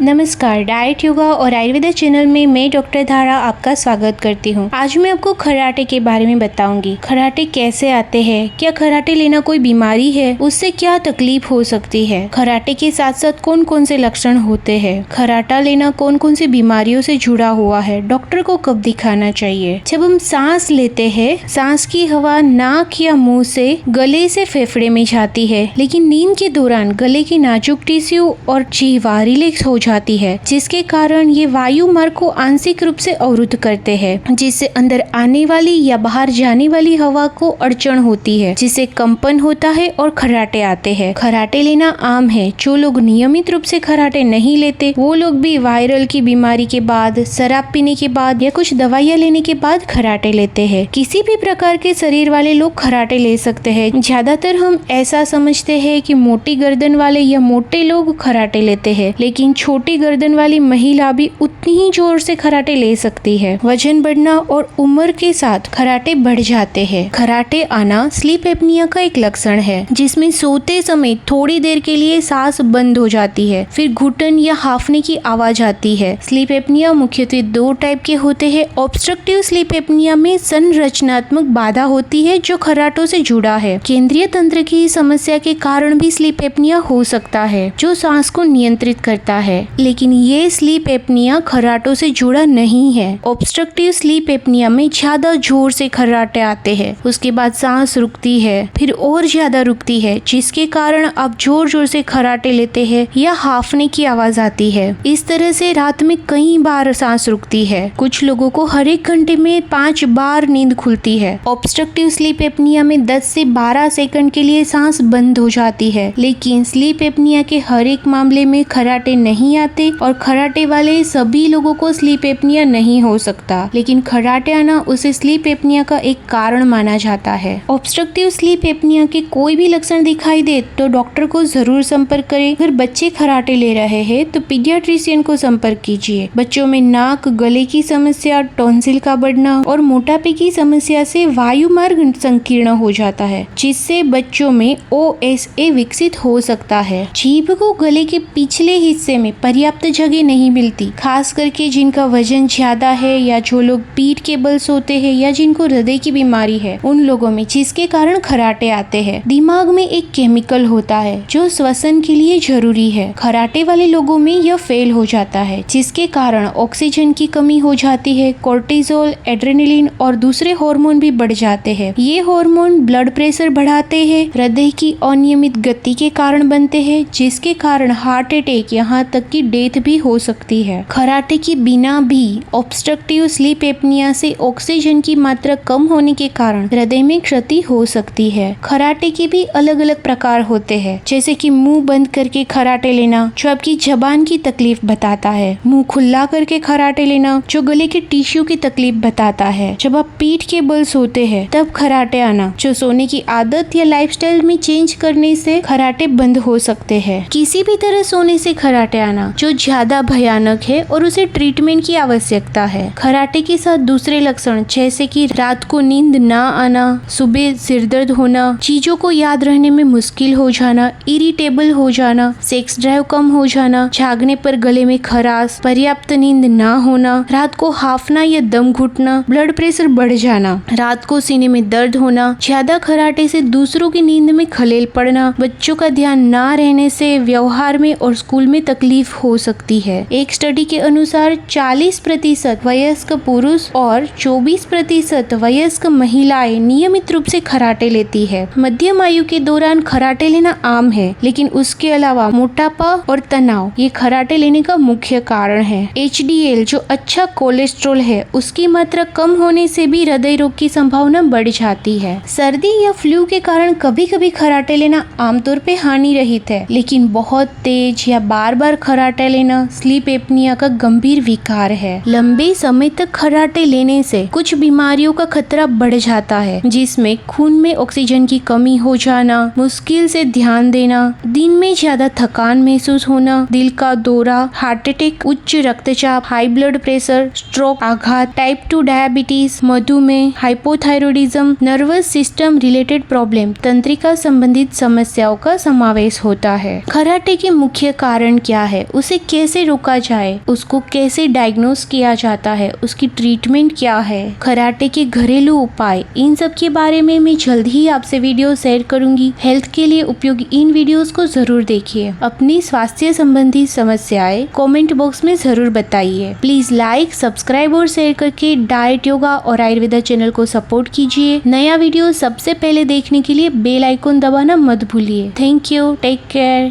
नमस्कार, डाइट योगा और आयुर्वेदा चैनल में मैं डॉक्टर धारा आपका स्वागत करती हूँ। आज मैं आपको खराटे के बारे में बताऊंगी। खराटे कैसे आते हैं, क्या खराटे लेना कोई बीमारी है, उससे क्या तकलीफ हो सकती है, खराटे के साथ साथ कौन कौन से लक्षण होते हैं, खराटा लेना कौन कौन सी बीमारियों से जुड़ा हुआ है, डॉक्टर को कब दिखाना चाहिए। जब हम सांस लेते हैं, सांस की हवा नाक या मुंह से गले से फेफड़े में जाती है, लेकिन नींद के दौरान गले की नाजुक टिश्यू और जीवा रिलैक्स हो जाती है, जिसके कारण ये वायु मार्ग को आंशिक रूप से अवरुद्ध करते हैं, जिससे अंदर आने वाली या बाहर जाने वाली हवा को अड़चन होती है, जिससे कंपन होता है और खराटे आते हैं। खराटे लेना आम है। जो लोग नियमित रूप से खराटे नहीं लेते, वो लोग भी वायरल की बीमारी के बाद, शराब पीने के बाद या कुछ दवाइयाँ लेने के बाद खराटे लेते हैं। किसी भी प्रकार के शरीर वाले लोग खराटे ले सकते हैं। ज्यादातर हम ऐसा समझते हैं कि मोटी गर्दन वाले या मोटे लोग खराटे लेते हैं, लेकिन छोटी गर्दन वाली महिला भी उतनी ही जोर से खराटे ले सकती है। वजन बढ़ना और उम्र के साथ खराटे बढ़ जाते हैं। खराटे आना स्लीप एपनिया का एक लक्षण है, जिसमें सोते समय थोड़ी देर के लिए सांस बंद हो जाती है, फिर घुटन या हांफने की आवाज आती है। स्लीप एपनिया मुख्यतः दो टाइप के होते हैं। ऑब्स्ट्रक्टिव स्लीप एपनिया में संरचनात्मक बाधा होती है जो खराटों से जुड़ा है। केंद्रीय तंत्र की समस्या के कारण भी स्लीप एपनिया हो सकता है, जो सांस को नियंत्रित करता है, लेकिन ये स्लीप एपनिया खराटों से जुड़ा नहीं है। ऑब्स्ट्रक्टिव स्लीप एपनिया में ज्यादा जोर से खराटे आते हैं, उसके बाद सांस रुकती है, फिर और ज्यादा रुकती है, जिसके कारण आप जोर जोर से खराटे लेते हैं या हांफने की आवाज आती है। इस तरह से रात में कई बार सांस रुकती है। कुछ लोगों को हर एक घंटे में 5 बार नींद खुलती है। ऑब्स्ट्रक्टिव स्लीप एपनिया में 10 से 12 सेकंड के लिए सांस बंद हो जाती है, लेकिन स्लीप एपनिया के हर एक मामले में खराटे नहीं आते और खराटे वाले सभी लोगों को स्लीप एपनिया नहीं हो सकता, लेकिन खराटे आना उसे स्लीप एपनिया का एक कारण माना जाता है। ऑब्स्ट्रक्टिव स्लीप एपनिया के कोई भी लक्षण दिखाई दे तो डॉक्टर को जरूर संपर्क करें। अगर बच्चे खराटे ले रहे हैं तो पीडियाट्रिशियन को संपर्क कीजिए। बच्चों में नाक गले की समस्या, टॉन्सिल का बढ़ना और मोटापे की समस्या से वायु मार्ग संकीर्ण हो जाता है, जिससे बच्चों में OSA विकसित हो सकता है। जीभ को गले के पिछले हिस्से में पर्याप्त जगह नहीं मिलती, खास करके जिनका वजन ज्यादा है या जो लोग पीठ के बल सोते हैं या जिनको हृदय की बीमारी है, उन लोगों में, जिसके कारण खराटे आते हैं। दिमाग में एक केमिकल होता है जो श्वसन के लिए जरूरी है। खराटे वाले लोगों में यह फेल हो जाता है, जिसके कारण ऑक्सीजन की कमी हो जाती है। कोर्टिसोल, एड्रेनलिन और दूसरे हार्मोन भी बढ़ जाते हैं। ये हार्मोन ब्लड प्रेशर बढ़ाते हैं, हृदय की अनियमित गति के कारण बनते हैं, जिसके कारण हार्ट अटैक, यहाँ तक कि डेथ भी हो सकती है। खराटे के बिना भी ऑब्स्ट्रक्टिव स्लीप एपनिया से ऑक्सीजन की मात्रा कम होने के कारण हृदय में क्षति हो सकती है। खराटे के भी अलग अलग प्रकार होते हैं, जैसे कि मुंह बंद करके खराटे लेना, जो आपकी जबान की तकलीफ बताता है। मुंह खुला करके खराटे लेना, जो गले के टिश्यू की तकलीफ बताता है। जब आप पीठ के बल सोते हैं तब खराटे आना, जो सोने की आदत या लाइफस्टाइल में चेंज करने से खराटे बंद हो सकते हैं। किसी भी तरह सोने से खराटे आना जो ज्यादा भयानक है और उसे ट्रीटमेंट की आवश्यकता है। खराटे के साथ दूसरे लक्षण, जैसे कि रात को नींद ना आना, सुबह सिरदर्द होना, चीजों को याद रहने में मुश्किल हो जाना, इरिटेबल हो जाना, सेक्स ड्राइव कम हो जाना, जागने पर गले में खराश, पर्याप्त नींद ना होना, रात को हांफना या दम घुटना, ब्लड प्रेशर बढ़ जाना, रात को सीने में दर्द होना, ज्यादा खराटे से दूसरों की नींद में खलेल पड़ना, बच्चों का ध्यान ना रहने से व्यवहार में और स्कूल में तकलीफ हो सकती है। एक स्टडी के अनुसार 40% वयस्क पुरुष और 24% वयस्क महिलाएं नियमित रूप से खराटे लेती है। मध्यम आयु के दौरान खराटे लेना आम है, लेकिन उसके अलावा मोटापा और तनाव ये खराटे लेने का मुख्य कारण है। HDL जो अच्छा कोलेस्ट्रॉल है, उसकी मात्रा कम होने से भी हृदय रोग की संभावना बढ़ जाती है। सर्दी या फ्लू के कारण कभी कभी खराटे लेना आमतौर पे हानि रहित है, लेकिन बहुत तेज या बार बार खराटे लेना स्लीप एपनिया का गंभीर विकार है। लंबे समय तक खराटे लेने से कुछ बीमारियों का खतरा बढ़ जाता है, जिसमें खून में ऑक्सीजन की कमी हो जाना, मुश्किल से ध्यान देना, दिन में ज्यादा थकान महसूस होना, दिल का दौरा, हार्ट अटैक, उच्च रक्तचाप, हाई ब्लड प्रेशर, स्ट्रोक, आघात, टाइप 2 डायबिटीज, मधुमेह, hypothyroidism, nervous system related problem, तंत्रिका संबंधित समस्याओं का समावेश होता है। खराटे के मुख्य कारण क्या है उसे कैसे रोका जाए, उसको कैसे डायग्नोस किया जाता है, उसकी ट्रीटमेंट क्या है, कराटे के घरेलू उपाय, इन सब के बारे में मैं जल्द ही आपसे वीडियो शेयर करूंगी। हेल्थ के लिए उपयोगी इन वीडियोस को जरूर देखिए। अपनी स्वास्थ्य संबंधी समस्याएं कमेंट बॉक्स में जरूर बताइए। प्लीज लाइक, सब्सक्राइब और शेयर करके डाइट, योगा और आयुर्वेदा चैनल को सपोर्ट कीजिए। नया वीडियो सबसे पहले देखने के लिए बेल आइकन दबाना मत भूलिए। Thank you, take care.